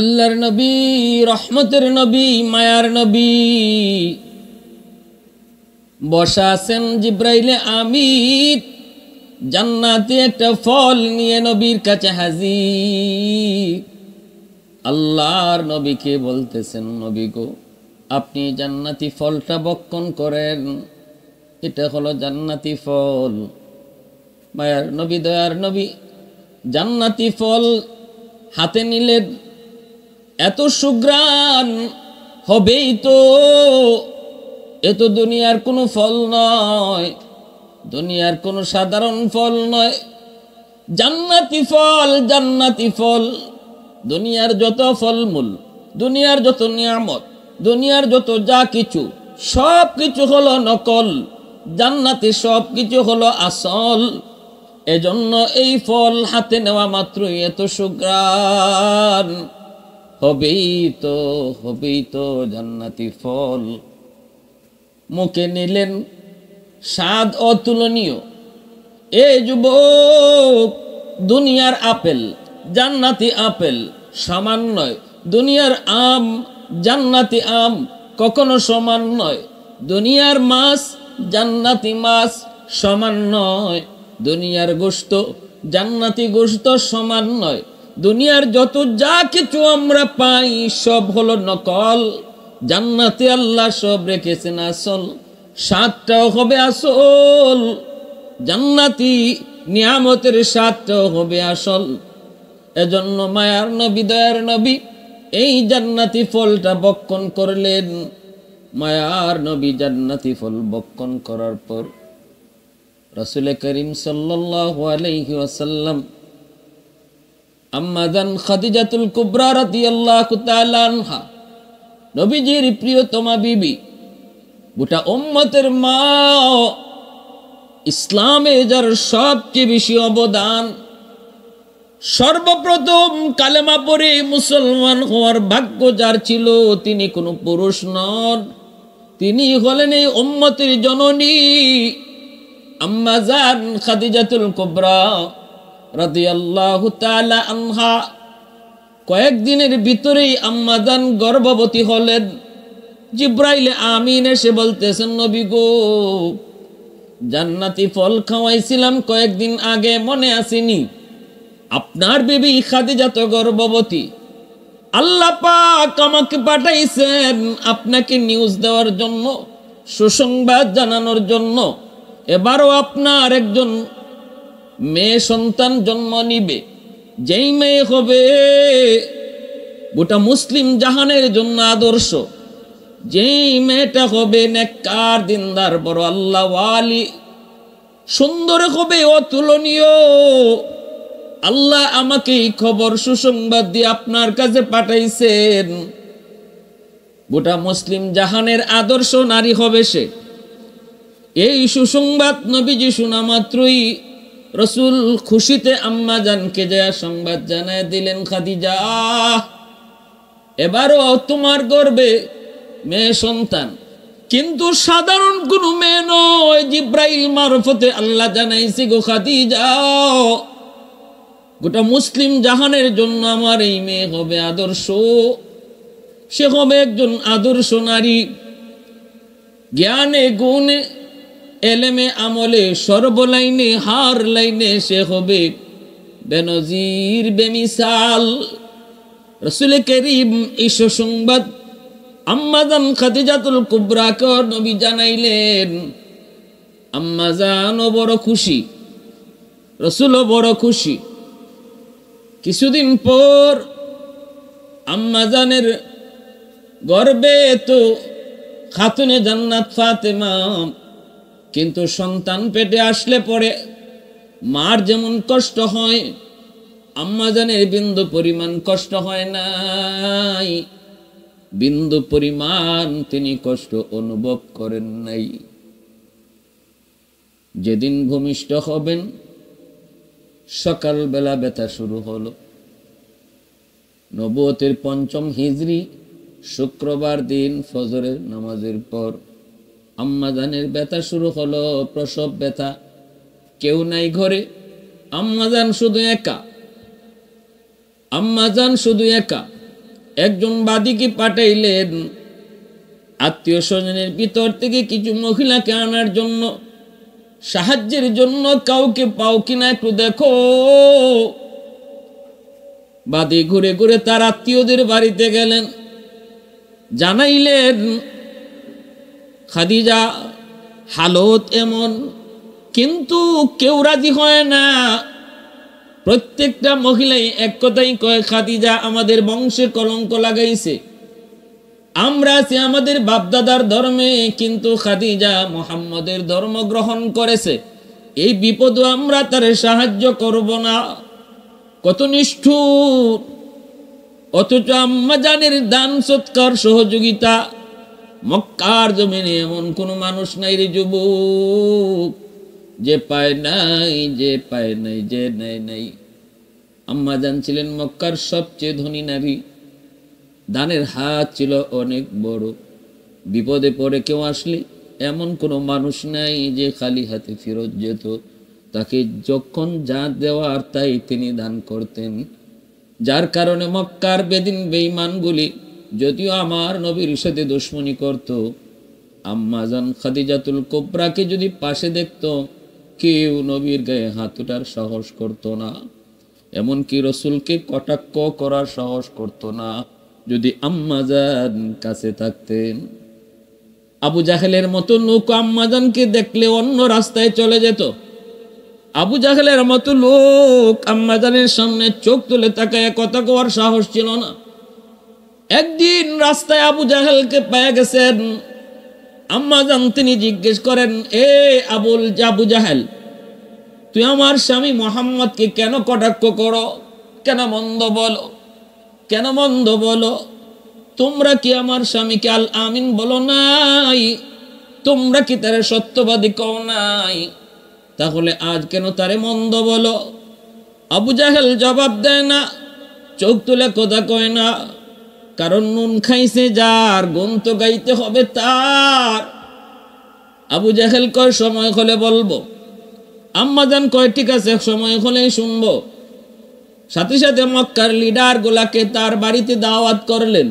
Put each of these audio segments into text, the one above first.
আল্লাহর নবী, রহমতের নবী, মায়ার নবী বসা আছেন। জিব্রাইলে আমিন জান্নাতে একটা ফল নিয়ে নবীর কাছে হাজির। আল্লাহর নবীকে বলতেছেন, নবী গো, আপনি জান্নাতি ফলটা ভক্ষণ করেন, এটা হলো জান্নাতি ফল। মায়ার নবী, দয়ার নবী জান্নাতি ফল হাতে নিলেন। এত সুঘ্রাণ হবেই তো, এ তো দুনিয়ার কোনো ফল নয়, দুনিয়ার কোনো সাধারণ ফল নয়, জান্নাতি ফল, জান্নাতি ফল। দুনিয়ার যত ফলমূল, দুনিয়ার যত নিয়ামত, দুনিয়ার যত যা কিছু, সব কিছু হলো নকল, জান্নাতি সব কিছু হলো আসল। এজন্য এই ফল হাতে নেওয়া মাত্রই এত সুঘ্রাণ। হবেই তো জান্নাতি ফল। মুখে নিলেন, স্বাদ অতুলনীয়। এ যুবক, দুনিয়ার আপেল, জান্নাতি আপেল সমান নয়। দুনিয়ার আম, জান্নাতি আম কখনো সমান নয়। দুনিয়ার মাছ, জান্নাতি মাছ সমান নয়। দুনিয়ার গোশত, জান্নাতি গোশত সমান নয়। দুনিয়ার যত যা কিছু আমরা পাই সব হলো নকল, জান্নাতে আল্লাহ সব রেখেছেন আসল। স্বাদটাও হবে আসল, জান্নাতি নিয়ামতের স্বাদটাও হবে আসল। এজন্য মায়ার নবী, দয়ার নবী এই জান্নাতি ফলটা ভক্ষণ করলেন। মায়ার নবী জান্নাতি ফল ভক্ষণ করার পর রাসূল করিম সাল্লাল্লাহু আলাইহি ওয়াসাল্লাম আম্মা জান খাদিজাতুল কুবরা রাদিয়াল্লাহু তাআলা আনহা, নবীজির প্রিয়তমা বিবি, গোটা উম্মতের মা, ইসলামে যার সবচেয়ে বেশি অবদান, সর্বপ্রথম কালেমা পড়ে মুসলমান হওয়ার ভাগ্য যার ছিল, তিনি কোনো পুরুষ নন, তিনি হলেন এই উম্মতের জননী আম্মা জান খাদিজাতুল কুবরা রাদিয়াল্লাহু তাআলা আনহা। কয়েকদিনের ভিতরেই আম্মা জান গর্ভবতী হলেন। জিব্রাইলে আমিন এসে বলতেছেন, নবী গো, জান্নাতি ফল খাওয়াইছিলাম কয়েকদিন আগে, মনে আসেনি? আপনার বিবি খাদিজা তো গর্ভবতী। আল্লাহ পাক আমাকে পাঠাইছেন আপনাকে নিউজ দেওয়ার জন্য, সুসংবাদ জানানোর জন্য। এবারও আপনার একজন মেয়ে সন্তান জন্ম নিবে, যেই মেয়ে হবে গোটা মুসলিম জাহানের জন্য আদর্শ, যেই মেয়েটা হবে নেককার, দিনদার, বড় আল্লাহ ওয়ালি, সুন্দর হবে, অতুলনীয়। আল্লাহ আমাকে এই খবর সুসংবাদ দিয়ে আপনার কাছে পাঠাইছেন। গোটা মুসলিম জাহানের আদর্শ নারী হবে সে। এই সুসংবাদ নবীজি শোনা মাত্রই রাসূল খুশিতে আম্মা জানকে যা সংবাদ জানায় দিলেন, খাদিজা, এবারও তোমার গর্ভে মেয়ে সন্তান, কিন্তু সাধারণ কোনো মেয়ে নয়, জিব্রাইল মারফতে আল্লাহ জানাইছে, গো খাদিজা, গোটা মুসলিম জাহানের জন্য আমার এই মেয়ে হবে আদর্শ। সে হবে একজন আদর্শ নারী, জ্ঞানে গুণে, এলেমে আমলে, সর্বলাইনে, হার লাইনে সে হবে বেনজির, বেমিসাল। রাসূল করিম এই সুসংবাদ আম্মা জান খাদিজাতুল কুবরাকে নবী জানাইলেন। আম্মা জানও বড় খুশি, রাসূলও বড় খুশি। কিছুদিন পর আম্মা জানের গর্ভে তো খাতুনে জান্নাত ফাতেমা, কিন্তু সন্তান পেটে আসলে পরে মার যেমন কষ্ট হয়, আম্মা জানের বিন্দু পরিমাণ কষ্ট হয় নাই, বিন্দু পরিমাণ তিনি কষ্ট অনুভব করেন নাই। যেদিন ভূমিষ্ঠ হবেন সকালবেলা ব্যথা শুরু হলো। নবুয়তের ৫ম হিজরি শুক্রবার দিন ফজরের নামাজের পর আম্মা জানের ব্যথা শুরু হলো, প্রসব ব্যথা। কেউ নাই ঘরে, আম্মা জান শুধু একা, আম্মা জান শুধু একা। একজন বাদীকে পাঠাইলেন আত্মীয় স্বজনের ভিতর থেকে কিছু মহিলাকে আনার জন্য, সাহায্যের জন্য। কাউকে পাও কিনা একটু দেখো। বাদী ঘুরে ঘুরে তার আত্মীয়দের বাড়িতে গেলেন, জানাইলেন খাদিজা হালত এমন, কিন্তু কেউ রাজি হয় না। প্রত্যেকটা মহিলাই এক কথাই কয়, খাদিজা আমাদের বংশে কলঙ্ক লাগাইছে। আমরা আছি আমাদের বাপদাদার ধর্মে, কিন্তু খাদিজা মুহাম্মদের ধর্ম গ্রহণ করেছে। এই বিপদও আমরা তার সাহায্য করব না। কত নিষ্ঠুর! অথচ আম্মা জানের দান সৎকার সহযোগিতা। মক্কার জমিনে এমন কোন মানুষ নাই রে যুবক, যে পায় নাই, যে পায় নাই, যে নেয় নাই। আম্মা জান ছিলেন মক্কার সবচেয়ে ধনী নারী। দানের হাত ছিল অনেক বড়। বিপদে পড়ে কেউ আসলে এমন কোনো মানুষ নাই যে খালি হাতে ফেরত যেত। তাকে যখন যা দেওয়ার তাই তিনি দান করতেন। যার কারণে মক্কার বেদিন বেঈমানগুলি যদিও আমার নবীর সাথে দুশমনি করত, আম্মা জান খাদিজাতুল কুবরাকে যদি পাশে দেখত, কেউ নবীর গায়ে হাত ওঠার সাহস করত না। এমনকি রসুলকে কটাক্ষ করার সাহস করত না যদি আম্মা জান কাছে থাকতেন। আবু জাহেলের মতো লোক আম্মা জানকে দেখলে অন্য রাস্তায় চলে যেত। আবু জাহেলের মতো লোক আম্মা জানের সামনে চোখ তুলে তাকায় কথা কওয়ার সাহস ছিল না। একদিন রাস্তায় আবু জাহেলকে পেয়ে গেছেন আম্মা জান। তিনি জিজ্ঞেস করেন, এ আবু জাহেল, তুই আমার স্বামী মুহাম্মদকে কেন কটাক্ষ করো? কেন মন্দ বলো? কেন মন্দ বলো? তোমরা কি আমার স্বামীকে আল আমিন বলো নাই? তোমরা কি তারে সত্যবাদী কও নাই? তাহলে আজ কেন তারে মন্দ বলো? আবু জাহেল জবাব দেয় না, চোখ তুলে কথা কয় না। কারণ নুন খাইছে যার, গুণ তো গাইতে হবে তার। আবু জাহেল কয়, সময় হলে বলবো। আম্মা জান কয়, ঠিক আছে, সময় হলেই শুনবো। সাথে সাথে মক্কার লিডার গুলাকে তার বাড়িতে দাওয়াত করলেন।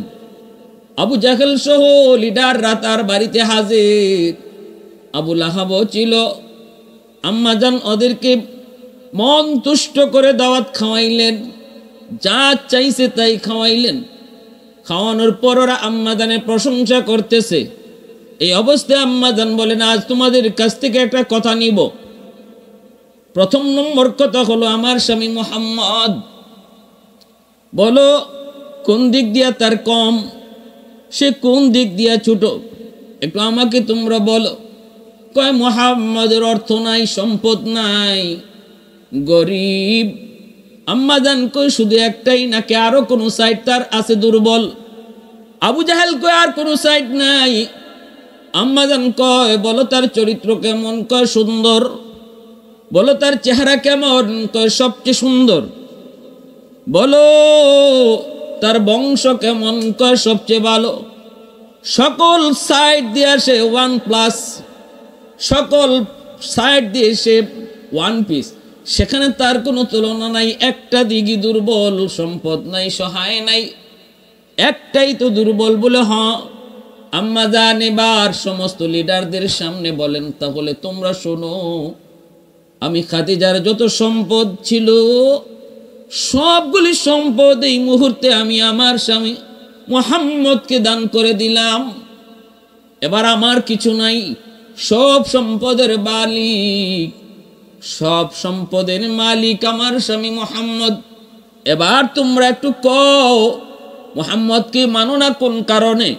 আবু জাহেল সহ লিডাররা তার বাড়িতে হাজির। আবু লাহাবও ছিল। আম্মা জান ওদেরকে মন তুষ্ট করে দাওয়াত খাওয়াইলেন, যা চাইছে তাই খাওয়াইলেন। খাওয়ানোর পর ওরা আম্মা জানের প্রশংসা করতেছে। এই অবস্থায় আম্মা জান বলেন, আজ তোমাদের কাছ থেকে একটা কথা নিব। প্রথম নম্বর কথা হলো, আমার স্বামী মুহাম্মদ, বলো কোন দিক দিয়া তার কম, সে কোন দিক দিয়া ছোট, একটু আমাকে তোমরা বলো। কয়, মুহাম্মদের অর্থ নাই, সম্পদ নাই, গরিব। আম্মা জান কয়, শুধু একটাই নাকি আরো কোন সাইড তার আছে দুর্বল? আবু জাহেল কয়, আর কোন সাইড নাই। আম্মা জান কয়, বলো তার চরিত্র কেমন? কয়, সুন্দর। বলো তার চেহারা কেমন? কয়, সবচেয়ে সুন্দর। বলো তার বংশ কেমন? কয়, সবচেয়ে ভালো। সকল সাইড দিয়ে সে 1+, সকল সাইড দিয়ে সে 1 পিস। সেখানে তার কোনো তুলনা নাই। একটা দিকই দুর্বল, সম্পদ নাই, সহায় নাই, একটাই তো দুর্বল বলে। আম্মা জান এবার সমস্ত লিডারদের সামনে বলেন, তাহলে তোমরা শোনো, আমি খাদিজার যত সম্পদ ছিল সবগুলি সম্পদ এই মুহূর্তে আমি আমার স্বামী মুহাম্মদকে দান করে দিলাম। এবার আমার কিছু নাই, সব সম্পদের মালিক, সব সম্পদের মালিক আমার স্বামী মুহাম্মদ। এবার তোমরা একটু কও, মুহাম্মদকে মানো না কোন কারণে?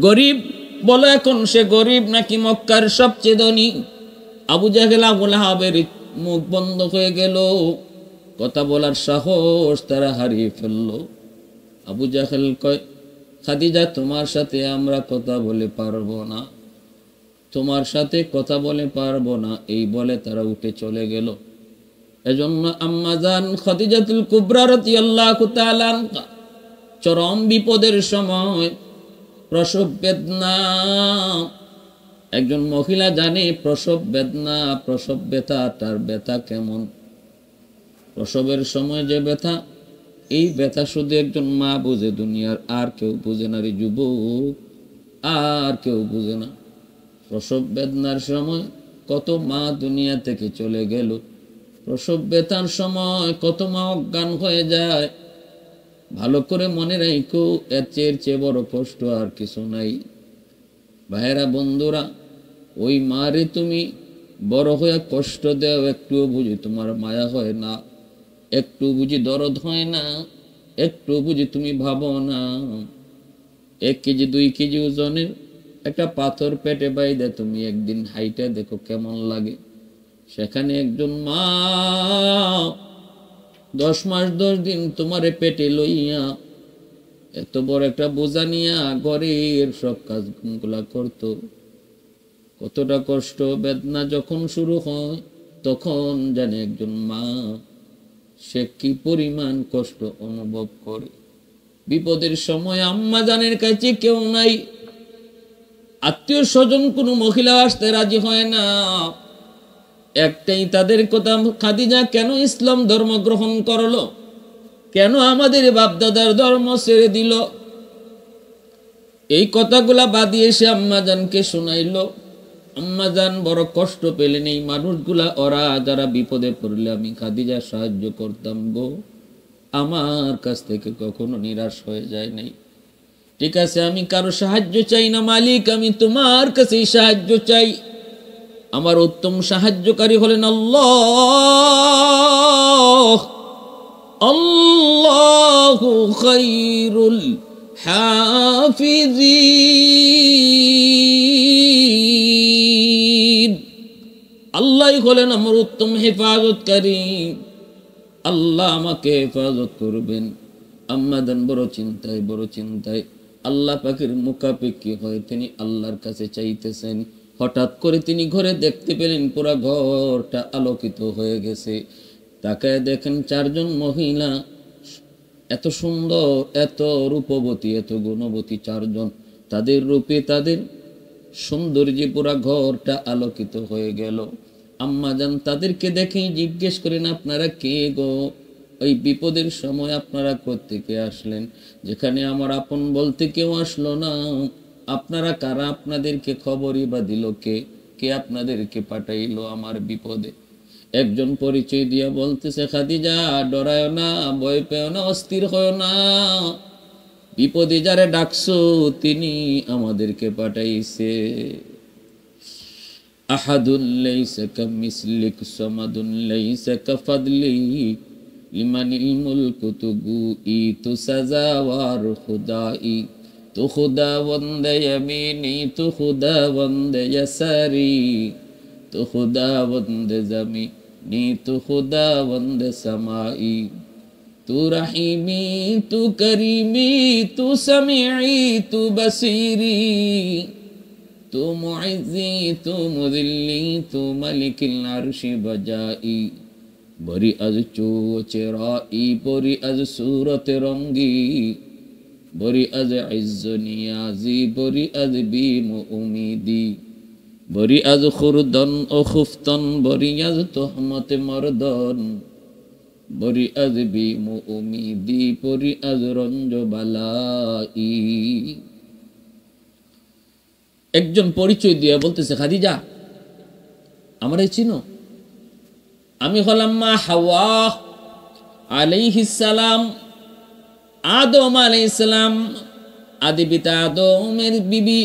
গরিব বলো, এখন সে গরিব নাকি মক্কার সবচেয়ে ধনী? আবু জাহেল আবু লাহাবের মুখ বন্ধ হয়ে গেল, কথা বলার সাহস তারা হারিয়ে ফেলল। আবু জাহেল কয়, খাদিজা, তোমার সাথে আমরা কথা বলে পারবো না, তোমার সাথে কথা বলে পারবো না, এই বলে তারা উঠে চলে গেল। এজন্য আম্মা জান খাদিজাতুল কুবরা রাদিয়াল্লাহু তাআলা চরম বিপদের সময় প্রসব বেদনা, একজন মহিলা জানে প্রসব বেদনা, প্রসব ব্যথা, তার ব্যথা কেমন। প্রসবের সময় যে ব্যথা, এই ব্যথা শুধু একজন মা বুঝে, দুনিয়ার আর কেউ বুঝে না রে যুবক, আর কেউ বুঝে না। প্রসব বেদনার সময় কত মা দুনিয়া থেকে চলে গেল, প্রসব ব্যথার সময় কত মা অজ্ঞান হয়ে যায়। ভালো করে মনে রাখো, এর চেয়ে বড় কষ্ট আর কিছু নাই। ভাইয়েরা, বন্ধুরা, ওই মারে তুমি বড় হয়ে কষ্ট দেও, একটুও বুঝি তোমার মায়া হয় না, একটু বুঝি দরদ হয় না, একটু বুঝি তুমি ভাবো না। 1 কেজি 2 কেজি ওজনের একটা পাথর পেটে বাইদে তুমি একদিন হাইটা দেখো কেমন লাগে। সেখানে একজন মা 10 মাস 10 দিন তোমারে পেটে লইয়া এত বড় একটা বোঝা নিয়া ঘরের সব কাজগুলা করতো। কতটা কষ্ট বেদনা যখন শুরু হয়, তখন জানে একজন মা সে কি পরিমাণ কষ্ট অনুভব করে। বিপদের সময় আম্মা জানের কাছে কেউ নাই, আত্মীয় স্বজন কোনো মহিলা আসতে রাজি হয় না। একটাই তাদের কথা, খাদিজা কেন ইসলাম ধর্ম গ্রহণ করলো, কেন আমাদের বাপদাদার ধর্ম ছেড়ে দিল। এই কথাগুলা বাদিয়ে সে আম্মাজানকে শোনাইল। আম্মাজান বড় কষ্ট পেলেন। এই মানুষগুলা, ওরা যারা বিপদে পড়লে আমি খাদিজা সাহায্য করতাম গো, আমার কাছ থেকে কখনো নিরাশ হয়ে যায় নাই। ঠিক আছে, আমি কারো সাহায্য চাই না মালিক, আমি তোমার কাছেই সাহায্য চাই। আমার উত্তম সাহায্যকারী হলেন আল্লাহ। আল্লাহু খায়রুল হাফিজিন। আল্লাহই হলেন আমার উত্তম হেফাজতকারী। আল্লাহ আমাকে হেফাজত করবেন। আম্মাদান বড় চিন্তায় আল্লাহ পাকের মুখাপেক্ষী হয়ে তিনি আল্লাহর কাছে চাইতেছেন। হঠাৎ করে তিনি ঘরে দেখতে পেলেন পুরা ঘরটা আলোকিত হয়ে গেছে। তাকায় দেখেন 4 জন মহিলা, এত সুন্দর, এত রূপবতী, এত গুণবতী 4 জন। তাদের রূপে, তাদের সৌন্দর্যে পুরা ঘরটা আলোকিত হয়ে গেল। আম্মাজান তাদেরকে দেখেই জিজ্ঞেস করেন, আপনারা কে গো? ওই বিপদের সময় আপনারা কোত্থেকে আসলেন, যেখানে আমার আপন বলতে কেউ আসলো না? আপনারা কারা? আপনাদেরকে খবরই বা দিল কে? কে আপনাদেরকে পাঠাইলো আমার বিপদে? একজন পরিচয় দিয়া বলতেছে, খাদিজা ডরায় না, ভয় পেও না, অস্থির হয় না, বিপদে যারে ডাকছো তিনি আমাদেরকে পাঠাইছে। আহাদুন লাইসা কামিসলিক সামাদুন লাইসা কাফাদলি লিমানিল মুলকু তুগুই তু সাজাওয়ার খুদাই তু খুদাবন্দে ইয়ামিনি তু খুদাবন্দে ইয়াসারি তু খুদাবন্দে জামিনি তু খুদাবন্দে সামাই তু রহিমি তু করিমি তু সামিঈ তু বসিরি তু মুইজ্জি তু মুযিল্লি তু মালিকিল আরশি বজাই বরি আজ চেরাই বরি আজ সুরত রঙ্গি বরি আজ ইজ্জ নিয়াজি বরি আজ বিম উমিদি বরি আজ খুরদন ও খুফতন বরি আজ তোহমত মরদন বরি আজ বিম উমিদি বরি আজ রঞ্জ বালাই। একজন পরিচয় দিয়ে বলতেছে, খাদিজা আমারে চিনো? আমি হলাম মা হাওয়া আলাইহিস সালাম, আদম আলাইহিস সালাম, আদি পিতা আদমের বিবি,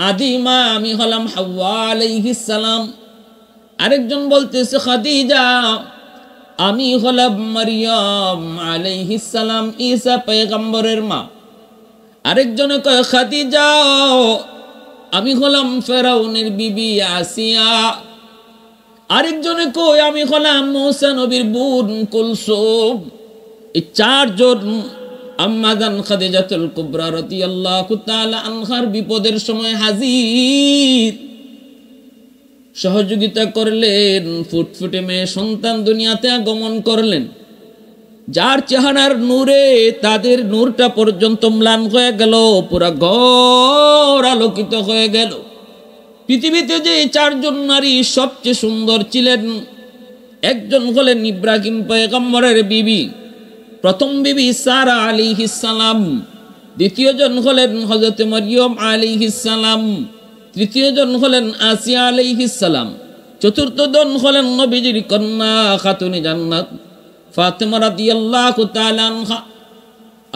আদি মা আমি হলাম হাওয়া আলাইহিস সালাম। আরেকজন বলতেছে, খাদিজা আমি হলাম মারিয়াম আলাইহিস সালাম, ঈসা পয়গম্বরের মা। আরেকজনে কয়, খাদিজা আমি হলাম ফেরাউনের বিবি আসিয়া। আরেকজনে কই আমি হলাম মুসা নবীর বোন কুলসুম। এই 4 জন আম্মাজান খাদিজাতুল কুবরা রাদিয়াল্লাহু তাআলা আনহার বিপদের সময় হাজির, সহযোগিতা করলেন। ফুটফুটে মেয়ে সন্তান দুনিয়াতে আগমন করলেন, যার চেহারার নূরে তাদের নূরটা পর্যন্ত ম্লান হয়ে গেল, পুরা ঘর আলোকিত হয়ে গেল। পৃথিবীতে যে 4 জন নারী সবচেয়ে সুন্দর ছিলেন, একজন হলেন ইব্রাহিম পয়গম্বরের বিবি, প্রথম বিবি সারা আলাইহিস সালাম, দ্বিতীয় জন হলেন হযরত মরিয়ম আলাইহিস সালাম, তৃতীয় জন হলেন আসিয়া আলাইহিস সালাম, চতুর্থ জন হলেন নবীজির কন্যা খাতুনে জান্নাত ফাতেমা রাদিয়াল্লাহু তাআলা আনহা।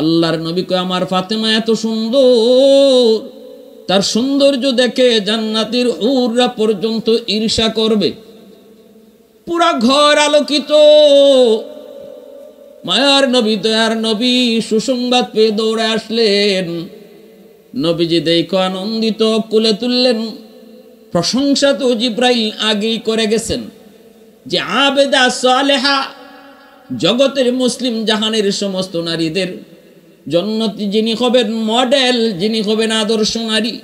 আল্লাহর নবী কয় আমার ফাতেমা এত সুন্দর, তার সৌন্দর্য দেখে জান্নাতের হুররা পর্যন্ত ঈর্ষা করবে। পুরা ঘর আলোকিত। মায়ার নবী দয়ার নবী সুসংবাদ পেয়ে দৌড়ে আসলেন। নবীজি দেখো আনন্দিত, কোলে তুললেন। প্রশংসা তো জিব্রাইল আগেই করে গেছেন যে আবেদা সালেহা, জগতের মুসলিম জাহানের সমস্ত নারীদের জন্নতি যিনি হবেন মডেল, যিনি হবেন আদর্শ নারী।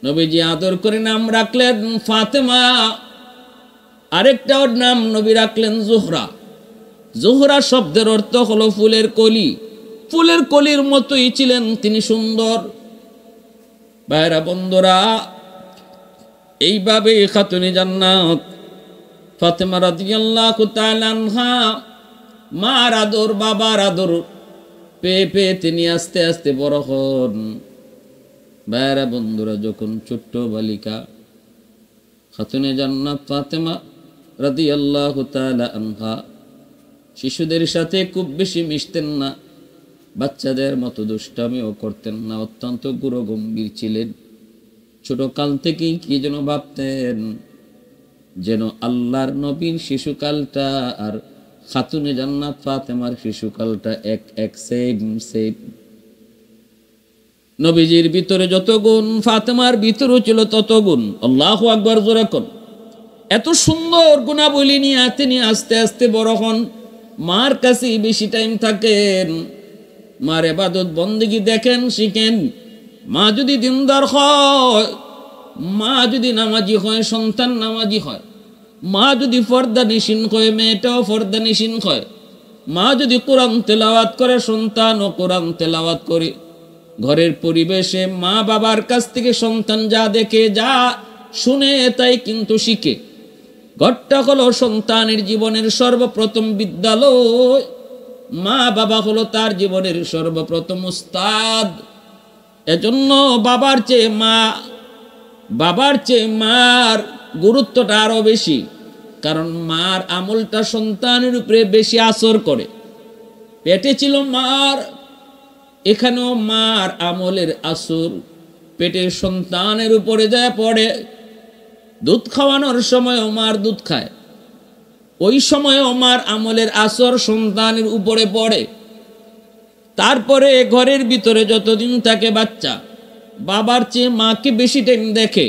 নবীজি আদর করে নাম রাখলেন ফাতেমা, আরেকটা ওর নাম নবী রাখলেন জোহরা। জোহরা শব্দের অর্থ হলো ফুলের কলি। ফুলের কলির মতোই ছিলেন তিনি সুন্দর। ভাইরা বন্ধুরা, এইভাবে খাতুনে জান্নাত ফাতেমা রাদিয়াল্লাহু তাআলা আনহা মার আদর বাবার আদর পেয়ে পেয়ে তিনি আস্তে আস্তে বড় হন। ভাইরা বন্ধুরা, যখন ছোট্ট বালিকা খাতুনে জান্নাত ফাতেমা রাদিয়াল্লাহু তাআলা আনহা শিশুদের সাথে খুব বেশি মিশতেন না, বাচ্চাদের মতো দুষ্টামিও করতেন না, অত্যন্ত গুরুগম্ভীর ছিলেন। ছোট কাল থেকেই কি যেন ভাবতেন যেন আল্লাহর নবীর শিশুকালটা আর খাতুনে জান্নাত ফাতেমার শিশুকালটা এক সেম সেম। নবীজির ভিতরে যত গুণ ফাতেমার ভিতরেও ছিল তত গুণ। আল্লাহু আকবার জোরে কোন। এত সুন্দর গুণাবলী নিয়ে তিনি আস্তে আস্তে বড় হন। মার কাছে বেশি টাইম থাকেন, মার ইবাদত বন্দেগী দেখেন, শিখেন। মা যদি দিনদার হয়, মা যদি নামাজি হয়, সন্তান নামাজি হয়। মা যদি ফরদানিশীন হয়, মেয়েটাও ফরদানিশীন হয়। মা যদি কোরআন তেলাওয়াত করে, সন্তানও কোরআন তেলাওয়াত করে। ঘরের পরিবেশে মা বাবার কাছ থেকে সন্তান যা দেখে যা শুনে তাই কিন্তু শিখে। ঘরটা হলো সন্তানের জীবনের সর্বপ্রথম বিদ্যালয়। মা বাবা হলো তার জীবনের সর্বপ্রথম উস্তাদ। এজন্য বাবার চেয়ে মার গুরুত্বটা আরো বেশি, কারণ মার আমলটা সন্তানের উপরে বেশি আসর করে। পেটে ছিল মার, এখানেও মার আমলের আসর পেটের সন্তানের উপরে যায় পড়ে। দুধ খাওয়ানোর সময়ও মার দুধ খায়, ওই সময়ও মার আমলের আসর সন্তানের উপরে পড়ে। তারপরে ঘরের ভিতরে যতদিন থাকে বাচ্চা, বাবার চেয়ে মাকে বেশি টাইম দেখে।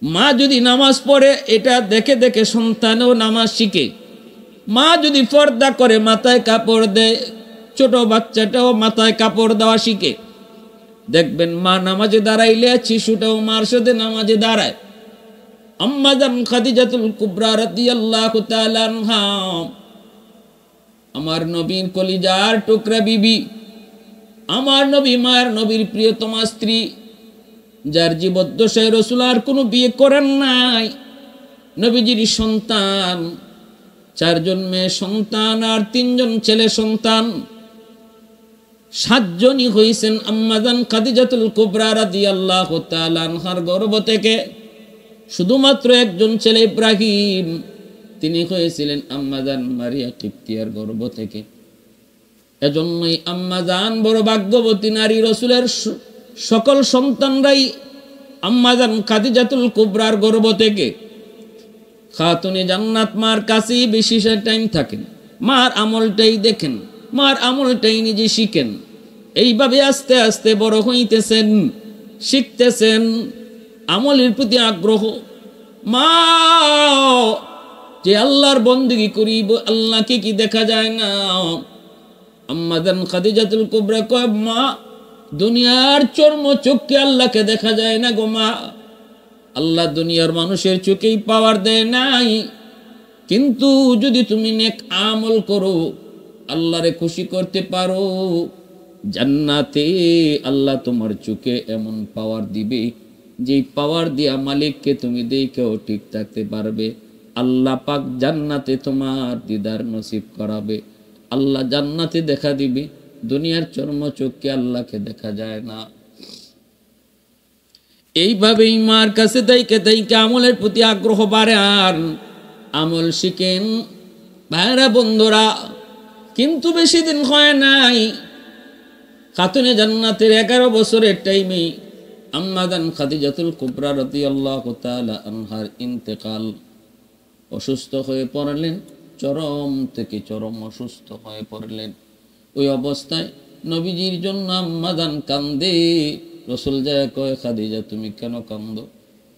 মা যদি নামাজ পড়ে, এটা দেখে দেখে সন্তানও নামাজ শিখে। মা যদি পর্দা করে, মাথায় কাপড় দেয়, ছোট বাচ্চাটাও মাথায় কাপড় দেওয়া শিখে। দেখবেন মা নামাজে দাঁড়াইলে শিশুটাও মার সাথে নামাজে দাঁড়ায়। আম্মা জান খাদিজাতুল কুবরা রাদিয়াল্লাহু তাআলা আনহা, আমার নবীর কলিজার টুকরা বিবি, আমার নবী মায়ের নবীর প্রিয়তমা স্ত্রী, যার জীবদ্দশায় রাসূল আর কোনো বিয়ে করেন নাই। নবীজির সন্তান 4 জন মেয়ে সন্তান আর 3 জন ছেলে সন্তান। 7 জনই হয়েছেন আম্মা জান খাদিজাতুল কুবরা রাদিয়াল্লাহু তাআলা আনহার গর্ভ থেকে। শুধুমাত্র একজন ছেলে ইব্রাহিম, তিনি হয়েছিলেন আম্মা জান মারিয়া কিপ্তিয়ার গর্ভ থেকে। এজন্যই আম্মা জান বড় ভাগ্যবতী নারী। রাসূলের সকল সন্তানরাই আম্মা জান খাদিজাতুল কুবরার গর্ভ থেকে। খাতুনে জান্নাত মার কাছেই বেশি টাইম থাকেন, মার আমলটাই দেখেন, মার আমলটাই নিজে শিখেন। এইভাবে আস্তে আস্তে বড় হইতেছেন, শিখতেছেন, আমলের প্রতি আগ্রহ। মা যে আল্লাহর বন্দেগী করিব, আল্লাহকে কি দেখা যায় না? আম্মা জান খাদিজাতুল কুবরা কয়, মা দুনিয়ার চর্ম চোখে আল্লাহকে দেখা যায় না গো মা। আল্লাহ দুনিয়ার মানুষের চোখেই পাওয়ার দেয় নাই, কিন্তু যদি তুমি নেক আমল করো, আল্লাহরে খুশি করতে পারো, জান্নাতে আল্লাহ তোমার চোখে এমন পাওয়ার দিবে, যেই পাওয়ার দিয়া মালিককে তুমি দেখেও ঠিক থাকতে পারবে। আল্লাহ পাক জান্নাতে তোমার দিদার নসিব করাবে। আল্লাহ জান্নাতে দেখা দিবে, দুনিয়ার চর্মচক্ষে আল্লাহকে দেখা যায় না। এইভাবেই মার কাছে তাইকে তাইকে আমলের প্রতি আগ্রহ বাড়ে আর আমল শিখেন ভাইরা বন্ধুরা। কিন্তু বেশি দিন হয় নাই, খাতুনে জান্নাতের 11 বছরের টাইমে আম্মাদান খাদিজাতুল কুবরা রাদিয়াল্লাহু তাআলা আনহার ইন্তেকাল। অসুস্থ হয়ে পড়লেন, চরম থেকে চরম অসুস্থ হয়ে পড়লেন। ওই অবস্থায় নবীজির জন্য আম্মাদান কান্দে। রসুল যায় কয়, খাদিজা তুমি কেন কান্দো?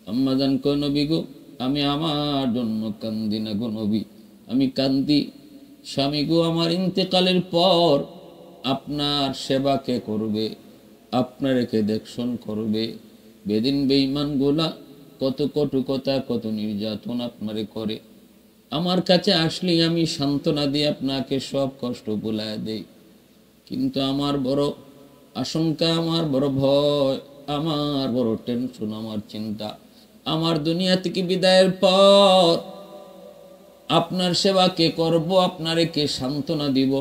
আম্মাদান কয়, নবী গো, আমি আমার জন্য কান্দি না গো নবী, আমি কান্দি স্বামী গো, আমার ইন্তেকালের পর আপনার সেবা কে করবে, আপনার কে দেখশন করবে? বেদিন বেঈমান গোলা কত কটু কথা, কত নির্যাতন আপনারে করে। আমার কাছে আসলে আমি সান্ত্বনা দিয়ে আপনাকে সব কষ্ট ভুলায় দেই, কিন্তু আমার বড় আশঙ্কা, আমার বড় ভয়, আমার বড় টেনশন, আমার চিন্তা, আমার দুনিয়া থেকে বিদায়ের পর আপনার সেবা কে করব, আপনারে কে সান্ত্বনা দিব,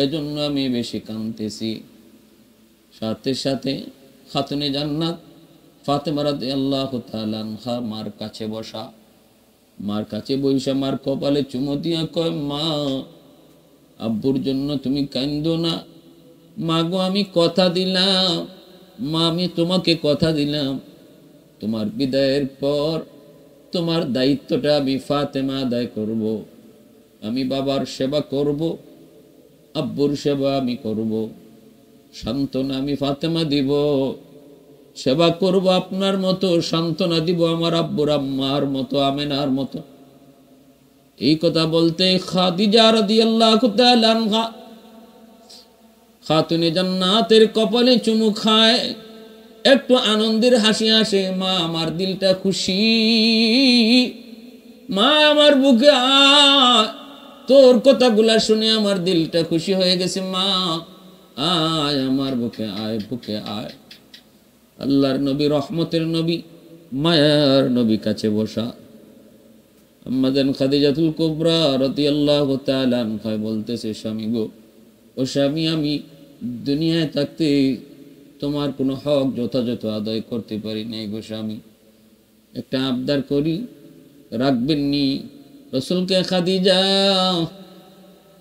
এজন্য আমি বেশি কাঁদতেছি। সাথে সাথে খাতুনে জান্নাত ফাতেমা রাদিয়াল্লাহু তাআলা আনহা মার কাছে বসা, মার কাছে বইসা মার কপালে চুমো দিয়া কয়, মা আব্বুর জন্য তুমি কাঁদো না। মা গো, আমি কথা দিলাম, মা আমি তোমাকে কথা দিলাম, তোমার বিদায়ের পর তোমার দায়িত্বটা আমি ফাতেমা আদায় করব। আমি বাবার সেবা করব, আব্বুর সেবা আমি করব, সান্ত্বনা আমি ফাতেমা দিব, সেবা করব আপনার মতো, সান্ত্বনা দিব আমার আব্বুর আম্মার মতো, আমেনার মতো। এই কথা বলতে খাদিজা রাদিয়াল্লাহু তাআলা আনহা খাতুনে জান্নাতের কপালে চুমু খায়, একটু আনন্দের হাসি আসে। মা আমার দিলটা খুশি, মা আমার বুকে আয়, তোর কথাগুলা শুনে আমার দিলটা খুশি হয়ে গেছে। মা আয় আমার বুকে আয়, বুকে আয়। আল্লাহর নবী, রহমতের নবী, মায়ার নবী কাছে বসা। আম্মাজান খাদিজাতুল কুবরা রাদিয়াল্লাহু তাআলা আনহা বলতেছে, স্বামী গো, ও স্বামী, আমি দুনিয়ায় থাকতে তোমার কোনো হক যথাযথ আদায় করতে পারি নাই গো স্বামী, একটা আবদার করি, রাখবেন নি? রসুলকে, খাদিজা,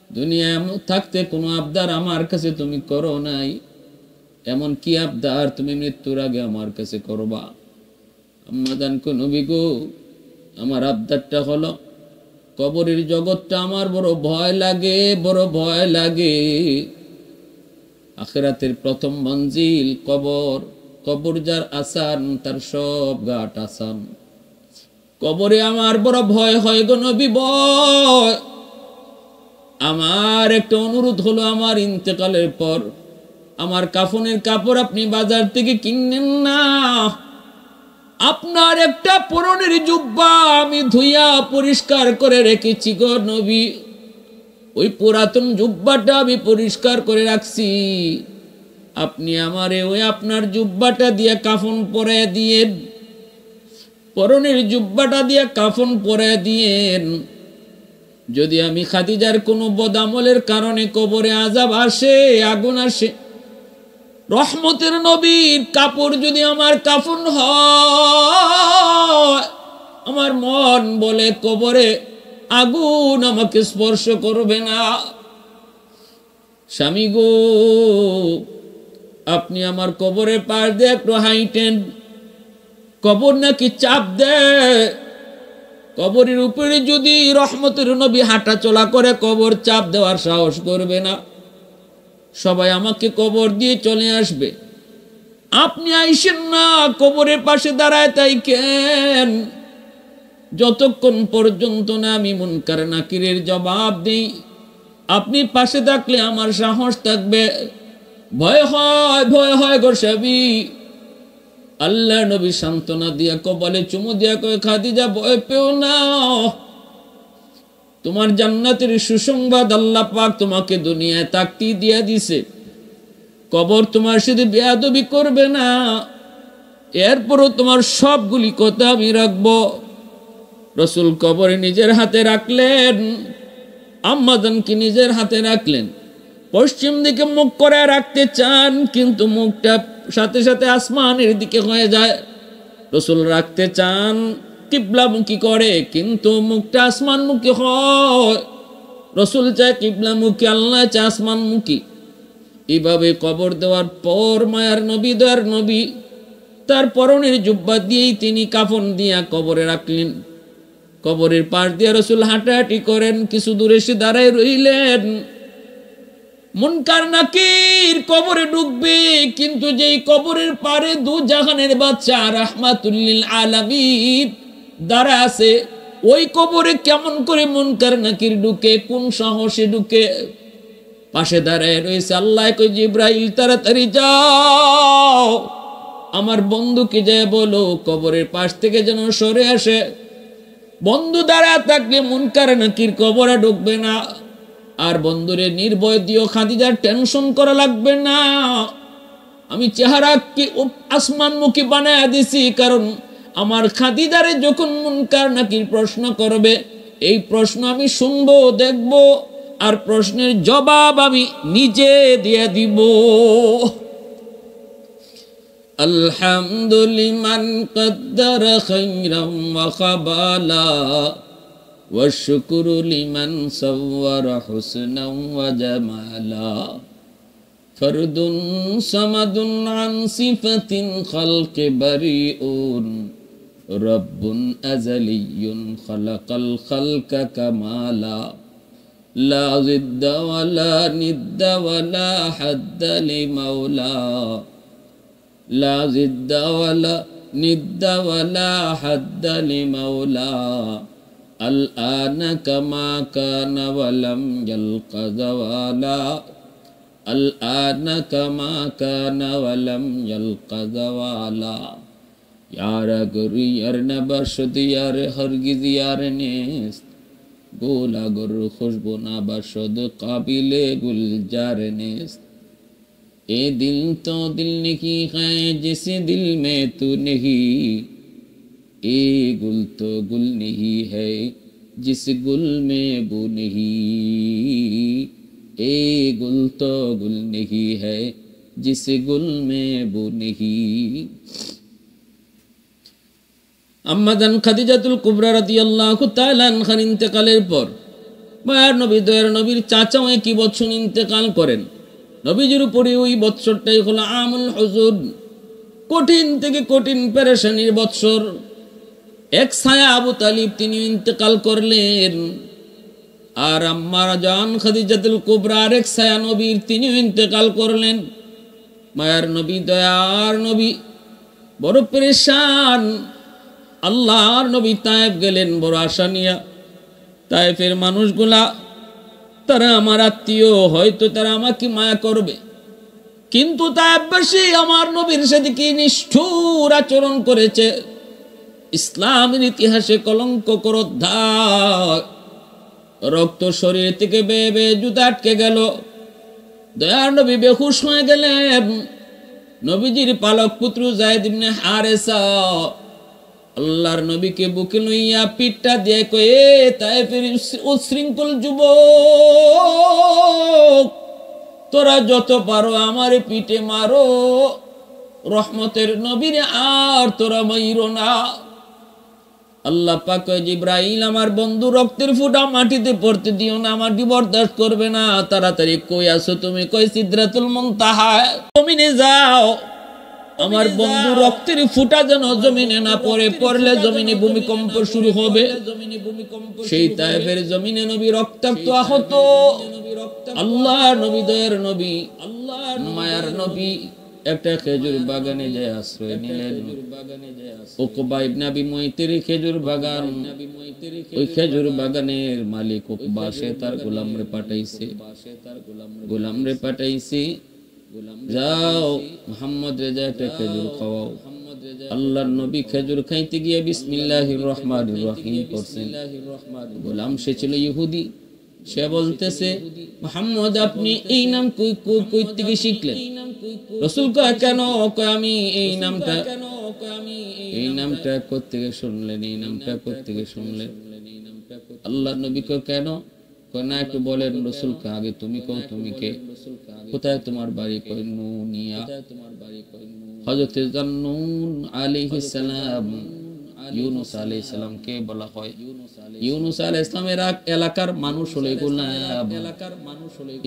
দুনিয়ায় থাকতে কোনো আবদার আমার কাছে তুমি করো নাই, এমন কি আবদার তুমি মৃত্যুর আগে আমার কাছে করবা? আম্মাজান কো, নবী গো, আমার আবদারটা হলো, কবরের জগৎটা আমার বড় ভয় লাগে, বড় ভয় লাগে। আখিরাতের প্রথম মঞ্জিল কবর, কবর যার আসান তার সব ঘাট আসান। কবরে আমার বড় ভয় হয় গো নবী, ভয়। আমার একটা অনুরোধ হলো, আমার ইন্তেকালের পর আমার কাফনের কাপড় আপনি বাজার থেকে কিনেন না, আপনার একটা পরনের জুব্বা আমি ধুইয়া পরিষ্কার করে রেখেছি গো নবী, ওই পুরাতন জুব্বাটা আমি পরিষ্কার করে রাখছি, আপনি আমারে ওই আপনার জুব্বাটা দিয়ে কাফন পরায় দিয়েন, পরনের জুব্বাটা দিয়ে কাফন পরায় দিয়েন। যদি আমি খাদিজার কোনো বদামলের কারণে কবরে আযাব আসে, আগুন আসে, রহমতের নবীর কাপড় যদি আমার কাফন হয়, আমার মন বলে কবরে আগুন আমাকে স্পর্শ করবে না। স্বামী গো, আপনি আমার কবরের পাশ দিয়ে একটু হাইটেন, কবর নাকি চাপ দেয়, কবরের উপরে যদি রহমতের নবী হাঁটা চলা করে, কবর চাপ দেওয়ার সাহস করবে না, সবাই আমাকে কবর দিয়ে চলে আসবে, আপনি আইসেন না, কবরের পাশে দাঁড়ায় তাই কেন? যতক্ষণ পর্যন্ত না আমি মুনকার নাকিরের জবাব দিই, আপনি পাশে থাকলে আমার সাহস থাকবে। ভয় হয়, ভয় হয় গো স্বামী। আল্লাহ নবী সান্ত্বনা দিয়া কপালে চুমু দিয়া কয়, খাদিজা ভয় পেও না, তোমার জান্নাতের সুসংবাদ আল্লাহ পাক তোমাকে দুনিয়ায় তাকতি দিয়া দিছে, কবর তোমার সাথে বেয়াদবি করবে না, এরপরও তোমার সবগুলি কথা আমি রাখবো। রসুল কবরে নিজের হাতে রাখলেন, আম্মাজানকে নিজের হাতে রাখলেন। পশ্চিম দিকে মুখ করে রাখতে চান, কিন্তু মুখটা সাথে সাথে আসমানের দিকে হয়ে যায়। রাসূল রাখতে চান কিবলামুখী করে, কিন্তু মুখটা আসমানমুখী হয়। রাসূল চায় কিবলামুখী, আল্লাহ চায় আসমানমুখী। এইভাবে কবর দেওয়ার পর মায়ার নবী, দয়ার নবী তার পরনের জুব্বা দিয়েই তিনি কাফন দিয়া কবরে রাখলেন। কবরের পাশ দিয়ে রাসূল হাঁটাহাঁটি করেন, কিছু দূরে এসে দাঁড়ায় রইলেন। মুনকার নাকির কবরে ঢুকবে, কিন্তু যেই কবরের পারে দু জাহানের বাদশা রাহমাতুল লিল আলামিন দাঁড়া আছে, ওই কবরে কেমন করে মুনকার নাকির ঢুকে, কোন সাহসে ঢুকে? পাশে দাঁড়ায় রয়েছে আল্লাহ কই, জিব্রাইল তাড়াতাড়ি যাও, আমার বন্ধুকে যায় বলো কবরের পাশ থেকে যেন সরে আসে। বন্ধু দাঁড়ায় থাকলে মুনকার নাকির কবরে ঢুকবে না। আর বন্ধুরে নির্ভয় দিও, খাদিজার টেনশন করা লাগবে না, আমি চেহারা কি আসমানমুখী বানায় দিছি, কারণ আমার খাদিজারে যখন মুনকার নাকির প্রশ্ন করবে, এই প্রশ্ন আমি শুনবো, দেখব, আর প্রশ্নের জবাব আমি নিজে দিয়ে দিব। আলহামদুলিমান কদ্দারা খাইরাম ওয়া খাবালা والشكر لمن صور حسنا وجمالا فرد صمد عن صفة خلق بريء رب أزلي خلق الخلق كمالا لا ضد ولا ند ولا حد لمولا لا ضد ولا ند ولا حد لمولا الآن كما كان ولم يلق زوالا الآن كما كان ولم يلق زوالا यार गुर यार नबशद यार हरगिज यार नेस्त गोला गुर खुशबू नबशद काबिले गुलजार नेस्त ए दिल तो दिल नहीं है जिस दिल में तू नहीं ए गुल तो गुल नहीं है जिस गुल में बू नहीं ए गुल तो गुल नहीं है जिस गुल में बू नहीं। আম্মাজান খাদিজাতুল কুবরা রাদিয়াল্লাহু তাআলা আনহার ইন্তেকালের পর মায়ার নবী দয়ার নবীর চাচাও একই বছর ইন্তেকাল করেন। নবীজির উপরে ওই বৎসরটাই হলো আমুল হুজুন, কঠিন থেকে কঠিন পেরেশানির বৎসর। এক ছায়া আবু তালিব তিনি ইন্তেকাল করলেন, আর আম্মা জান খাদিজাতুল কুবরা আরেক ছায়া নবীর তিনি ইন্তেকাল করলেন। মায়ার নবী দয়ার নবী বড় পেরেশান। আল্লাহর নবী তায়েফ গেলেন বড় আশা নিয়া। তায়েফের মানুষগুলা তারা আমার আত্মীয়, হয়তো তারা আমাকে মায়া করবে, কিন্তু তায়েফবাসী আমার নবীর সাথে কি নিষ্ঠুর আচরণ করেছে, ইসলামের ইতিহাসে কলঙ্ককর অধ্যায়। রক্ত শরীর থেকে বেয়ে বেয়ে জুতা আটকে গেল। দয়ার নবী বেহুশ হয়ে গেলেন। নবীজির পালক পুত্র যায়েদ ইবনে হারেসা আল্লাহর নবীকে বুকে লইয়া পিঠটা দিয়ে কয়ে, তায়েফের উশৃঙ্খল যুবক, তোরা যত পারো আমার পিঠে মারো, রহমতের নবীর আর তোরা মাইরো না। আল্লাহ পাক কয়, জিব্রাইল আমার বন্ধু রক্তের ফুটা মাটিতে পড়তে দিও না, মাটি বরদাস্ত করবে না। তাড়াতাড়ি কই আসো তুমি? কই সিদরাতুল মুনতাহা, জমিনে যাও। আমার বন্ধু রক্তের ফুটা যেন জমিনে না পড়ে, পড়লে জমিনে ভূমিকম্প শুরু হবে। সেই তায়েফের জমিনে নবী রক্তাক্ত আহত। আল্লাহর নবী দয়ার নবী আল্লাহর মায়ার নবী একটা খেজুর বাগানে যায় আশ্রয় নিলেন। উকবা ইবনে আবি মুয়তির খেজুর বাগান। ওই খেজুর বাগানের মালিক উকবা সে তার গোলামরে পাঠাইছে, যাও মুহাম্মদ রেজা একটা খেজুর খাওয়াও। আল্লাহর নবী খেজুর খাইতে গিয়ে বিসমিল্লাহির রহমানির রহিম পড়ছেন। গোলাম সে ছিল ইহুদি। সে বলতেছে, মুহাম্মদ আপনি এই নাম কই থেকে শিখলেন? রাসূল কয়, কেন? কয় আমি এই নামটা কোত্থেকে শুনলেন? এই নামটা কোত্থেকে শুনলেন? আল্লাহর নবী কয়, কেন? কয় না, একটু বলেন রাসূলকে আগে, তুমি কও তুমি কে, কোথায় তোমার বাড়ি? কয় নুনিয়া। হযরত জান্নুন আলাইহিস সালাম, ইউনূস আলাইহিস সালামকে বলা হয়। ইউনূস আলাইহিস সালামের এলাকার মানুষ হলো গোলাম।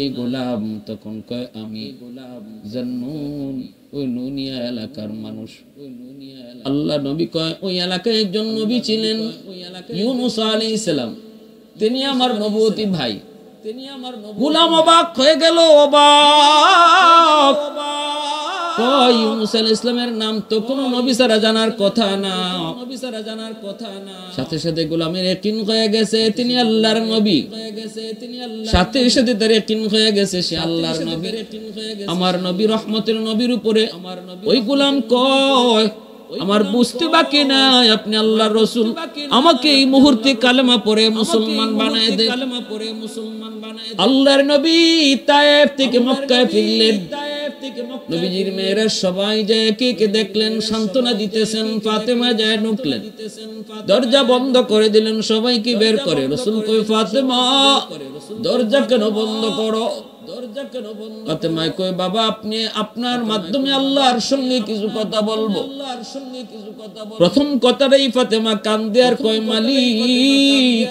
এই গোলাম তখন কয় আমি জান্নুন, ওই নুনিয়া এলাকার মানুষ। আল্লাহ নবী কয় ওই এলাকায় একজন নবী ছিলেন ইউনূস আলাইহিস সালাম, তিনি আমার নবুয়তী ভাই। গোলাম অবাক হয়ে গেল, অবাক। ইউনূস আলাইহিস সালামের নাম তো কোন নবী ছাড়া জানার কথা না। সাথে সাথে গোলামের ইয়াকিন হয়ে গেছে তিনি আল্লাহর নবী, সাথে সাথে তার ইয়াকিন হয়ে গেছে সে আল্লাহর নবী, আমার নবী রহমতের নবীর উপরে। ওই গোলাম কয় আমার বুঝতে বাকি নাই, আপনি আল্লাহর রাসূল, আমাকে এই মুহূর্তে কালেমা পড়ে মুসলমান বানায় দেন। আল্লাহর নবী তায়েফ থেকে মক্কায় ফিরলেন। নবীজির মেয়েরা সবাই যায় কে কে দেখলেন, সান্ত্বনা দিতেছেন। ফাতেমা যায় ঢুকলেন, দরজা বন্ধ করে দিলেন, সবাইকে বের করে। রাসূল কই ফাতেমা দরজা কেন বন্ধ করো? ফাতেমা কই বাবা আপনি আপনার মাধ্যমে আল্লাহর সঙ্গে কিছু কথা বলবো। প্রথম কথাটাই ফাতেমা কান্দে আর কয় মালিক,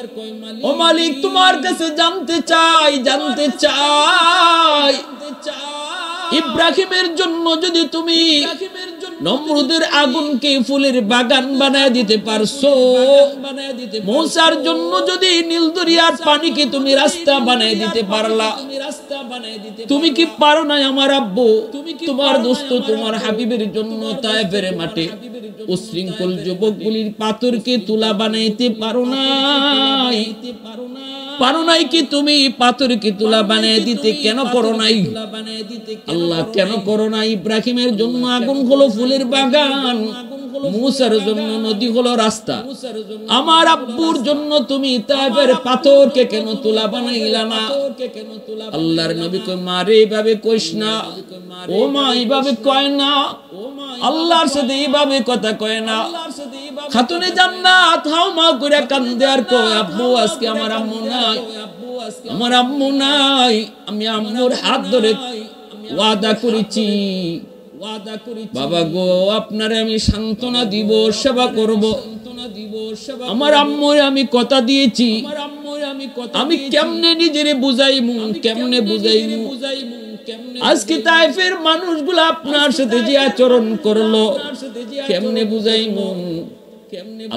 ও মালিক তোমার কাছে জানতে চাই ইব্রাহিমের জন্য যদি তুমি নমরুদের আগুনকে ফুলের বাগান বানায় দিতে পারছো, মূসার জন্য যদি নীল দরিয়ার পানিকে তুমি রাস্তা বানায় দিতে পারলা, তুমি কি পারো না আমার আব্বু তোমার দোস্ত তোমার হাবিবের জন্য তায়েফের মাঠে উশৃঙ্খল যুবকগুলির পাথরকে তুলা বানাইতে পারো নাই কি তুমি পাথরকে তুলা বানিয়ে দিতে কেন করো নাই? আল্লাহ কেন করো না? ইব্রাহিমের জন্য আগুন হলো ফুলের বাগান, মূসার জন্য নদী হলো রাস্তা, আমার আব্বুর জন্য তুমি তায়েফের পাথরকে কেন তুলা বানাইলা না? আল্লাহর নবী কয় মা রে এইভাবে কইস না, ও মা এইভাবে কয় না, আল্লাহর সাথে এইভাবে কথা কয় না। খাতুনে জান্নাত হাও মা করে কান্দে আর কয় আব্বু আজকে আমার আম্মু নাই, আমি আম্মুর হাত ধরে ওয়াদা করেছি বাবা গো আপনারে আমি সান্ত্বনা দিব, সেবা করব। আমার আম্মুর আমি কথা দিয়েছি, আমি কেমনে নিজেরে বুঝাইমু, কেমনে বুঝাইমু? আজকে তায়েফের মানুষগুলো আপনার সাথে যে আচরণ করলো, কেমনে বুঝাইমু?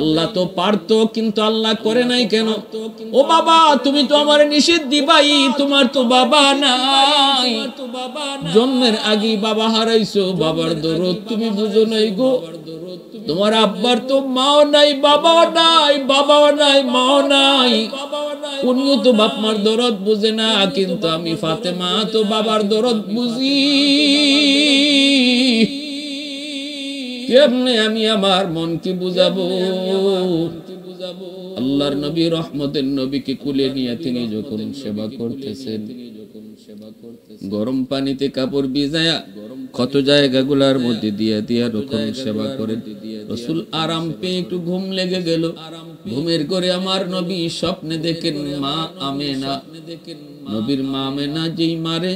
আল্লাহ তো পারতো, কিন্তু আল্লাহ করে নাই কেন? ও বাবা তুমি তো আমার নিষেধ দিবাই, তোমার তো বাবা নাই, জন্মের আগে বাবা হারাইছো, বাবার দরদ তুমি বুঝো নাই গো। তোমার আব্বার তো মাও নাই, বাবাও নাই, মাও নাই, উনিও তো বাপ মার দরদ বুঝে না, কিন্তু আমি ফাতেমা তো বাবার দরদ বুঝি। কেমনে আমি আমার মনকে বুঝাবো? আল্লাহর নবী রহমতের নবীকে কুলে নিয়ে তিনি যখন সেবা করতেছেন, গরম পানিতে কাপড় ভিজায়া কত জায়গাগুলার মধ্যে দিয়া দিয়া যখন সেবা করেন, রাসূল আরাম পেয়ে একটু ঘুম লেগে গেল। ঘুমের করে আমার নবী স্বপ্নে দেখেন মা আমেনা, নবীর মা আমেনা যেই মারে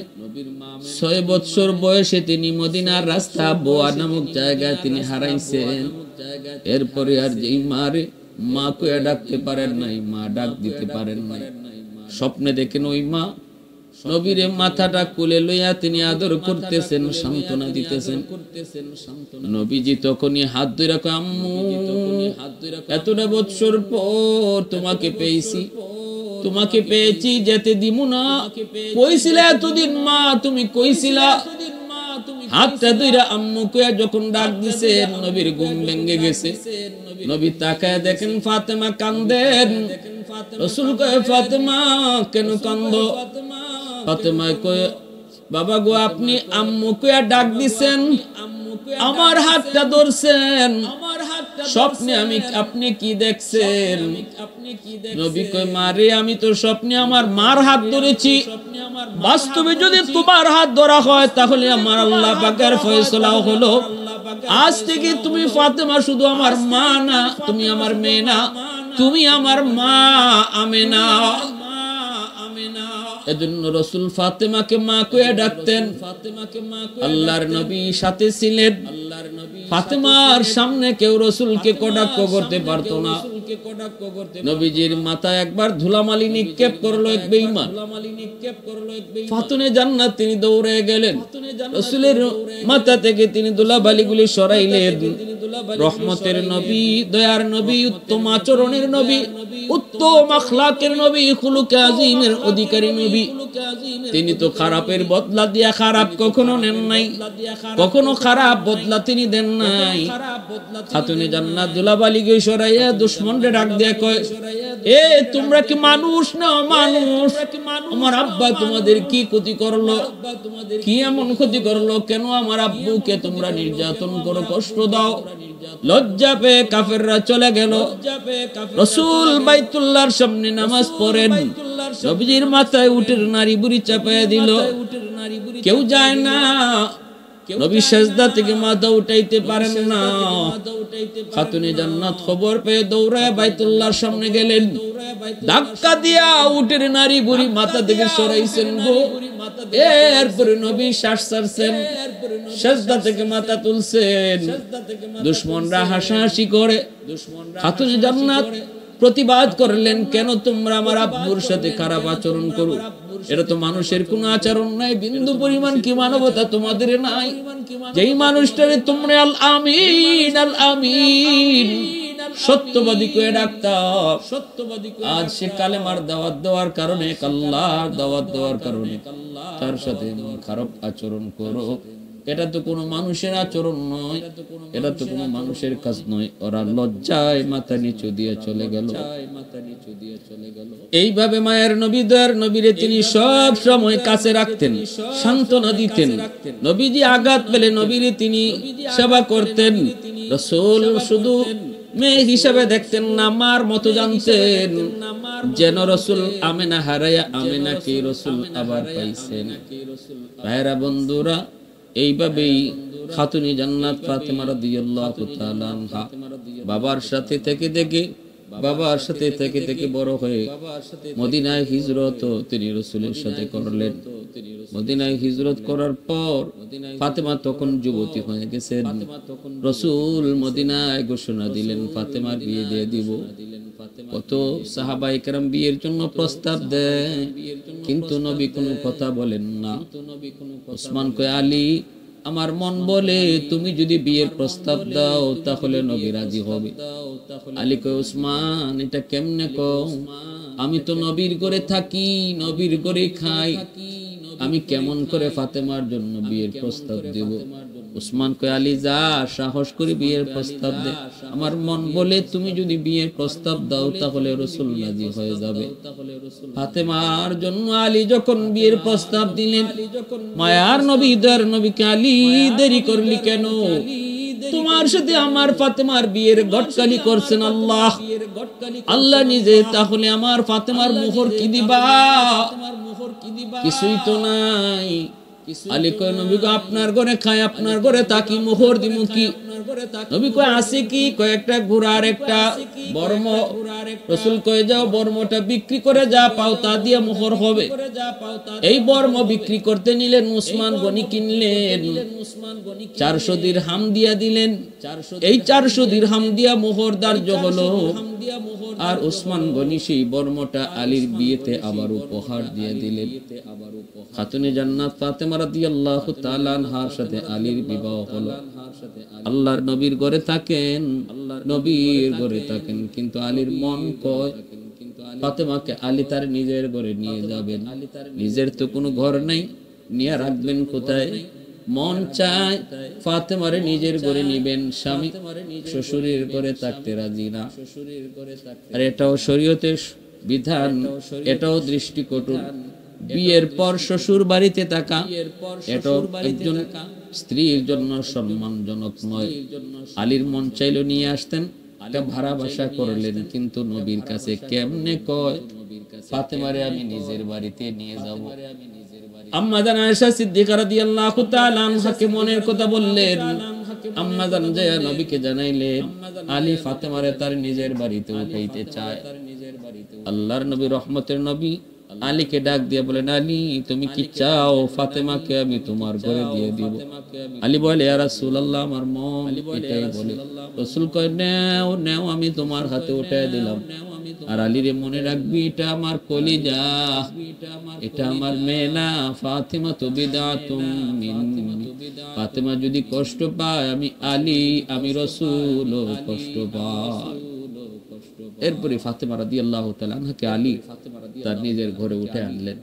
6 বছর বয়সে তিনি মদিনার রাস্তা বোয়া নামক জায়গায় তিনি হারাইছেন। এরপরে আর যেই মারে মা কইয়া ডাকতে পারেন নাই, মা ডাক দিতে পারেন নাই। স্বপ্নে দেখেন ওই মা নবীরে মাথাটা কোলে লইয়া তিনি আদর করতেছেন, সান্ত্বনা দিতেছেন। নবীজি তখনই হাত ধরে কয় আম্মু এতটা বছর পর তোমাকে পেয়েছি, যেতে দিমু না, কইছিলা এতদিন মা, তুমি কইছিলা। হাতটা ধইরা আম্মু কইয়া যখন ডাক দিছেন, নবীর ঘুম ভেঙে গেছে। নবী তাকায় দেখেন ফাতেমা কান্দেন। রাসূল কয় ফাতেমা কেন কান্দো? ফাতেমা কয় বাবা গো আপনি আম্মু কইয়া ডাক দিছেন, আমার হাতটা ধরছেন, স্বপ্নে আপনি কি দেখছেন? নবী কয় মারে আমি তো স্বপ্নে আমার মার হাত ধরেছি, বাস্তবে যদি তোমার হাত ধরা হয় তাহলে আমার আল্লাহ পাকের ফয়সালা হলো আজ থেকে তুমি ফাতেমা শুধু আমার মা না, তুমি আমার মেয়ে না, তুমি আমার মা আমেনা। এজন্য রাসূল ফাতেমাকে মা কইয়া ডাকতেন। আল্লাহর নবী সাথে ছিলেন, ফাতেমার সামনে কেউ রাসূলকে কটাক্ষ করতে পারতো না। নবীজির মাথায় একবার ধুলামালি নিক্ষেপ করলো এক বেঈমান, ফাতুনে জান্নাত তিনি দৌড়ে গেলেন, রাসূলের মাথা থেকে তিনি ধুলাবালিগুলি সরাইলেন। রহমতের নবী, দয়ার নবী, উত্তম আচরণের নবী, উত্তম আখলাকের নবী, খুলুকে আযীমের অধিকারী নবী, তিনি তো খারাপের বদলা দিয়া খারাপ কখনো নেন নাই, কখনো খারাপ বদলা তিনি দেন নাই। খাতুনে জান্নাত ধুলাবালিকে সরাইয়া দুশমনরে ডাক দিয়া কয়, এ তোমরা কি মানুষ না মানুষ? আমার আব্বা তোমাদের কি ক্ষতি করলো? কি এমন ক্ষতি করলো? কেন আমার আব্বুকে তোমরা নির্যাতন করো, কষ্ট দাও? লজ্জা পেয়ে কাফেররা চলে গেল। রাসূল বাইতুল্লাহর সামনে নামাজ পড়েন, নবীজির মাথায় উটের নারী বুড়ি চাপায়া দিল, কেউ যায় না। নবী সিজদা থেকে মাথা উঠাইতে পারেন না। খাতুনে জান্নাত খবর পেয়ে দৌড়ায় বাইতুল্লাহর সামনে গেলেন, ধাক্কা দিয়া উটের নারী বুড়ি মাথা থেকে সরাইছেন গো। এরপরে নবী শ্বাস ছাড়ছেন, সিজদা থেকে মাথা তুলছেন। দুশমনরা হাসাহাসি করে। খাতুনে জান্নাত প্রতিবাদ করলেন, কেন তোমরা আমার আব্বুর সাথে খারাপ আচরণ করো? এটা তো মানুষের কোনো আচরণ নাই, বিন্দু পরিমাণ কি মানবতা তোমাদের নাই? যেই মানুষটারে তোমরা আল আমিন আল আমিন সত্যবাদী কয়ে ডাকতাম, আজ সে কালেমার দাওয়াত দেওয়ার কারণে, আল্লাহর দাওয়াত দেওয়ার কারণে তার সাথে খারাপ আচরণ করো। এটা তো কোনো মানুষের আচরণ নয়, এটা তো কোনো মানুষের কাজ নয়। ওরা লজ্জায় মাথা নিচু দিয়ে চলে গেল। এইভাবে মায়ের নবী, দয়ার নবীরে তিনি সব সময় কাছে রাখতেন, সান্ত্বনা দিতেন। নবীজি আঘাত পেলে নবীরে তিনি সেবা করতেন। রাসূল শুধু মেয়ে হিসাবে দেখতেন না, মার মতো জানতেন, যেন রাসূল আমেনা হারায়া আমেনাকে রাসূল আবার পাইছেন। ভাইরা বন্ধুরা, এইভাবেই খাতুনে জান্নাত ফাতেমা রাদিয়াল্লাহু তাআলা আনহা বাবার সাথে থেকে বড় হয়ে মদিনায় হিজরত তিনি রাসূলের সাথে করলেন। মদিনায় হিজরত করার পর ফাতেমা তখন যুবতী হয়ে গেছেন। রাসূল মদিনায় ঘোষণা দিলেন ফাতেমার বিয়ে দিয়ে দিব। কত সাহাবায়ে কেরাম বিয়ের জন্য প্রস্তাব দেয়, কিন্তু নবী কোনো কথা বলেন না। ওসমান কয়, আলী আমার মন বলে তুমি যদি বিয়ের প্রস্তাব দাও তাহলে নবী রাজি হবে। আলী কয়, ওসমান এটা কেমনে কও? আমি তো নবীর ঘরে থাকি, নবীর ঘরে খাই, আমি কেমন করে ফাতেমার জন্য বিয়ের প্রস্তাব দেব? ওসমান কয়, আলী যা, সাহস করে বিয়ের প্রস্তাব দে। আমার মন বলে তুমি যদি বিয়ের প্রস্তাব দাও তাহলে রাসূল রাজি হয়ে যাবে। ফাতেমার জন্য আলী যখন বিয়ের প্রস্তাব দিলেন, মায়ার নবী, দয়ার নবীকে, আলী দেরি করলি কেন? তোমার সাথে আমার ফাতেমার বিয়ের গটকালি করছেন আল্লাহ, আল্লাহ নিজে, তাহলে আমার ফাতেমার মোহর কি দিবা? কিছুই তো নাই। আলী কয়, নবী গো আপনার ঘরে খাই, আপনার ঘরে থাকি, মোহর দিমু কি? নবী কয়, আছে কি? কয়েকটা ঘোড়ার একটা বর্ম। রাসূল কয়, যাও বর্মটা বিক্রি করে যা পাও তা দিয়ে মোহর হবে। এই বর্ম বিক্রি করতে নিলেন, উসমান গনি কিনলেন, 400 দিরহাম দিয়া দিলেন। এই 400 দিরহাম দিয়া মোহর ধার্য হলো। আর উসমান গনি সেই বর্মটা আলীর বিয়েতে আবার উপহার দিয়ে দিলেন। খাতুনে জান্নাত ফাতেমা রাদিয়াল্লাহু তাআলা আনহার সাথে আলীর বিবাহ হলো। আল্লাহর নবীর ঘরে থাকেন, নবীর ঘরে থাকেন, কিন্তু আলীর মন কয় ফাতেমাকে আলী তার নিজের ঘরে নিয়ে যাবেন। নিজের তো কোনো ঘর নাই, নিয়ে রাখবেন কোথায়? মন চায় ফাতেমারে নিজের ঘরে নিবেন, স্বামী শ্বশুরের ঘরে থাকতে রাজি না। আর এটাও শরীয়তের বিধান, এটাও দৃষ্টিকটু। বিয়ের পর শ্বশুর বাড়িতে থাকা এটাও একজন স্ত্রীর জন্য সম্মানজনক নয়। আলীর মন চাইলো নিয়ে আসতেন, একটা ভাড়া বাসা করলেন, কিন্তু নবীর কাছে কেমনে কয় ফাতেমারে আমি নিজের বাড়িতে নিয়ে যাব? আম্মা জান আয়েশা সিদ্দিকা রাদিয়াল্লাহু তাআলা আনহাকে মনের কথা বললেন। আম্মা জান যায় নবীকে জানাইলেন আলী ফাতেমারে তার নিজের বাড়িতে উঠাইতে চায়। আল্লাহর নবী, রহমতের নবী, আলীকে ডাক দিয়ে বলেন, আলী তুমি কি চাও ফাতেমাকে আমি তোমার ঘরে দিয়ে দিব? আলী বলে, ইয়া রাসূলুল্লাহ আমার মন এটাই বলে। রাসূল কয়, নাও নাও, আমি তোমার হাতে উঠায় দিলাম। আর আলী রে মনে রাখবি, এটা আমার কলিজা, এটা আমার মেয়ে না। ফাতেমা তো বিদআতুম মিন্নি, ফাতেমা যদি কষ্ট পায় আমি আলী, আমি রাসূলও কষ্ট পাই। এরপরে ফাতেমা রাদিয়াল্লাহু তাআলা আনহাকে আলী তার নিজের ঘরে উঠে আনলেন।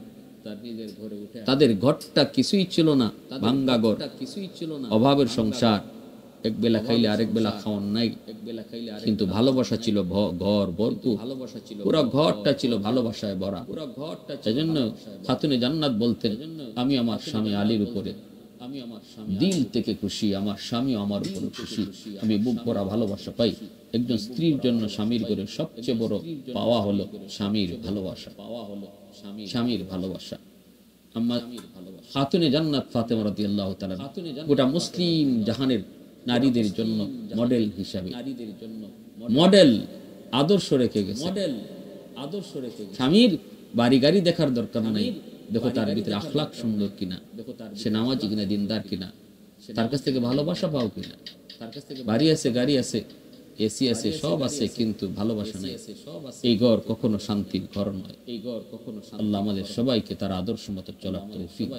তাদের ঘরটা কিছুই ছিল না, ভাঙ্গা ঘর, অভাবের সংসার, এক বেলা খাইলে আরেক বেলা খাওয়ার নাই, কিন্তু ভালোবাসা ছিল ঘর ভরপুর, পুরো ঘরটা ছিল ভালোবাসায় ভরা। সেজন্য খাতুনে জান্নাত বলতেন, আমি আমার স্বামী আলীর উপরে দিল থেকে খুশি, আমার স্বামীও আমার উপরে খুশি, আমি বুক ভরা ভালোবাসা পাই। একজন স্ত্রীর জন্য স্বামীর করে সবচেয়ে বড় পাওয়া হলো স্বামীর ভালোবাসা, স্বামীর ভালোবাসা। খাতুনে জান্নাত ফাতেমা রাদিয়াল্লাহু তাআলা গোটা মুসলিম জাহানের নারীদের জন্য মডেল হিসাবে, মডেল আদর্শ রেখে গেছে। স্বামীর বাড়ি গাড়ি দেখার দরকার নাই, দেখো তার ভিতরে আখলাক সুন্দর কিনা, সে নামাজি কিনা, দিনদার কিনা, তার কাছ থেকে ভালোবাসা পাও কিনা। বাড়ি আছে, গাড়ি আছে, এসি আছে, সব আছে, কিন্তু ভালোবাসা নাই। এই ঘর কখনো শান্তির ঘর নয়। আল্লাহ আমাদের সবাইকে তার আদর্শ মতো চলার তৌফিক।